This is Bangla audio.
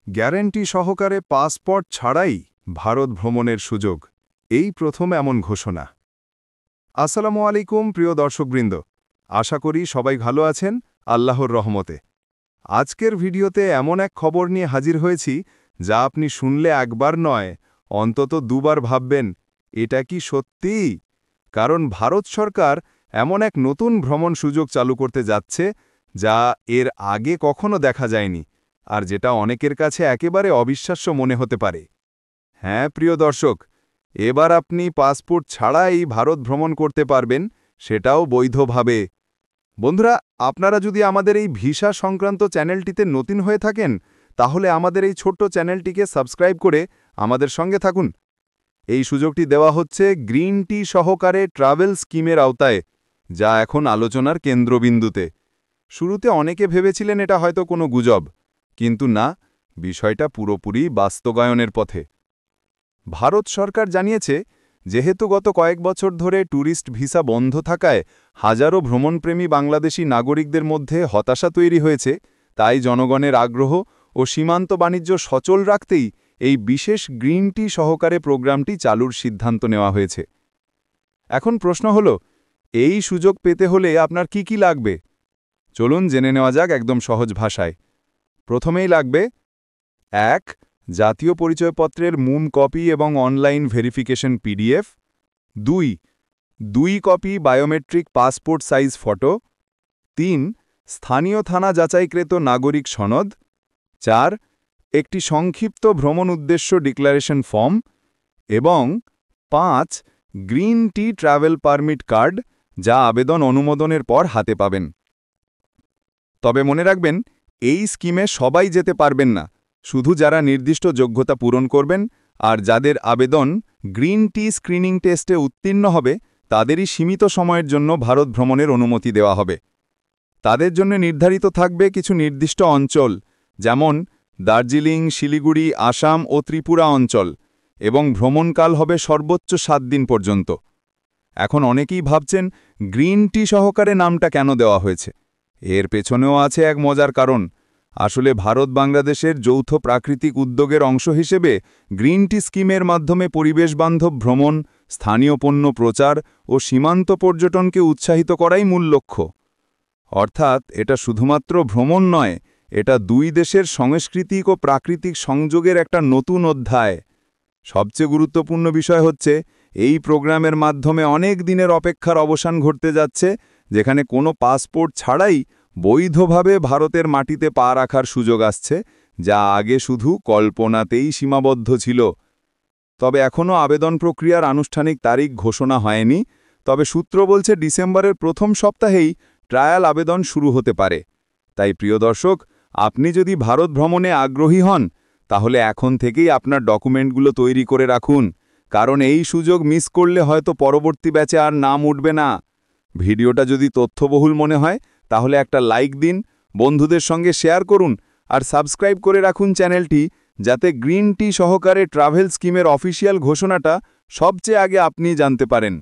গ্যারান্টি সহকারে পাসপোর্ট ছাড়াই ভারত ভ্রমণের সুযোগ, এই প্রথম এমন ঘোষণা। আসসালামু আলাইকুম প্রিয় দর্শকবৃন্দ, আশা করি সবাই ভালো আছেন আল্লাহর রহমতে। আজকের ভিডিওতে এমন এক খবর নিয়ে হাজির হয়েছি যা আপনি শুনলে একবার নয় অন্তত দুবার ভাববেন, এটা কি সত্যি? কারণ ভারত সরকার এমন এক নতুন ভ্রমণ সুযোগ চালু করতে যাচ্ছে যা এর আগে কখনো দেখা যায়নি, আর যেটা অনেকের কাছে একেবারে অবিশ্বাস্য মনে হতে পারে। হ্যাঁ প্রিয় দর্শক, এবার আপনি পাসপোর্ট ছাড়াই ভারত ভ্রমণ করতে পারবেন, সেটাও বৈধভাবে। বন্ধুরা, আপনারা যদি আমাদের এই ভিসা সংক্রান্ত চ্যানেলটিতে নতুন হয়ে থাকেন, তাহলে আমাদের এই ছোট্ট চ্যানেলটিকে সাবস্ক্রাইব করে আমাদের সঙ্গে থাকুন। এই সুযোগটি দেওয়া হচ্ছে গ্রিন টি সহকারে ট্রাভেল স্কিমের আওতায়, যা এখন আলোচনার কেন্দ্রবিন্দুতে। শুরুতে অনেকে ভেবেছিলেন এটা হয়তো কোনো গুজব, কিন্তু না, বিষয়টা পুরোপুরি বাস্তবায়নের পথে। ভারত সরকার জানিয়েছে, যেহেতু গত কয়েক বছর ধরে ট্যুরিস্ট ভিসা বন্ধ থাকায় হাজারো ভ্রমণপ্রেমী বাংলাদেশি নাগরিকদের মধ্যে হতাশা তৈরি হয়েছে, তাই জনগণের আগ্রহ ও সীমান্ত বাণিজ্য সচল রাখতেই এই বিশেষ গ্রিন টি সহকারে প্রোগ্রামটি চালুর সিদ্ধান্ত নেওয়া হয়েছে। এখন প্রশ্ন হল, এই সুযোগ পেতে হলে আপনার কি কি লাগবে? চলুন জেনে নেওয়া যাক একদম সহজ ভাষায়। প্রথমেই লাগবে ১. জাতীয় পরিচয়পত্রের মুম কপি এবং online verification PDF. ২ copy biometric passport size photo. ৩. স্থানীয় থানা যাচাইকৃত নাগরিক সনদ। ৪. একটি সংক্ষিপ্ত ভ্রমণ উদ্দেশ্য ডিক্লারেশন ফর্ম। এবং ৫. Green tea travel permit card, যা আবেদন অনুমোদনের পর হাতে পাবেন। তবে মনে রাখবেন, এই স্কিমে সবাই যেতে পারবেন না, শুধু যারা নির্দিষ্ট যোগ্যতা পূরণ করবেন আর যাদের আবেদন গ্রিন টি স্ক্রিনিং টেস্টে উত্তীর্ণ হবে, তাদেরই সীমিত সময়ের জন্য ভারত ভ্রমণের অনুমতি দেওয়া হবে। তাদের জন্য নির্ধারিত থাকবে কিছু নির্দিষ্ট অঞ্চল, যেমন দার্জিলিং, শিলিগুড়ি, আসাম ও ত্রিপুরা অঞ্চল, এবং ভ্রমণকাল হবে সর্বোচ্চ ৭ দিন পর্যন্ত। এখন অনেকেই ভাবছেন, গ্রিন টি সহকারে নামটা কেন দেওয়া হয়েছে? এর পেছনেও আছে এক মজার কারণ। আসলে ভারত বাংলাদেশের যৌথ প্রাকৃতিক উদ্যোগের অংশ হিসেবে গ্রিন টি স্কিমের মাধ্যমে পরিবেশবান্ধব ভ্রমণ, স্থানীয় পণ্য প্রচার ও সীমান্ত পর্যটনকে উৎসাহিত করাই মূল লক্ষ্য। অর্থাৎ এটা শুধুমাত্র ভ্রমণ নয়, এটা দুই দেশের সাংস্কৃতিক ও প্রাকৃতিক সংযোগের একটা নতুন অধ্যায়। সবচেয়ে গুরুত্বপূর্ণ বিষয় হচ্ছে, এই প্রোগ্রামের মাধ্যমে অনেক দিনের অপেক্ষার অবসান ঘটতে যাচ্ছে, যেখানে কোনো পাসপোর্ট ছাড়াই বৈধভাবে ভারতের মাটিতে পা রাখার সুযোগ আসছে, যা আগে শুধু কল্পনাতেই সীমাবদ্ধ ছিল। তবে এখনও আবেদন প্রক্রিয়ার আনুষ্ঠানিক তারিখ ঘোষণা হয়নি, তবে সূত্র বলছে ডিসেম্বরের প্রথম সপ্তাহেই ট্রায়াল আবেদন শুরু হতে পারে। তাই প্রিয় দর্শক, আপনি যদি ভারত ভ্রমণে আগ্রহী হন, তাহলে এখন থেকেই আপনার ডকুমেন্টগুলো তৈরি করে রাখুন, কারণ এই সুযোগ মিস করলে হয়তো পরবর্তী ব্যাচে আর নাম উঠবে না। ভিডিওটা যদি তথ্যবহুল মনে হয়, তাহলে একটা লাইক দিন, বন্ধুদের সঙ্গে শেয়ার করুন, আর সাবস্ক্রাইব করে রাখুন চ্যানেলটি, যাতে গ্রিন টি সহকারে ট্রাভেল স্কিমের অফিসিয়াল ঘোষণাটা সবচেয়ে আগে আপনি জানতে পারেন।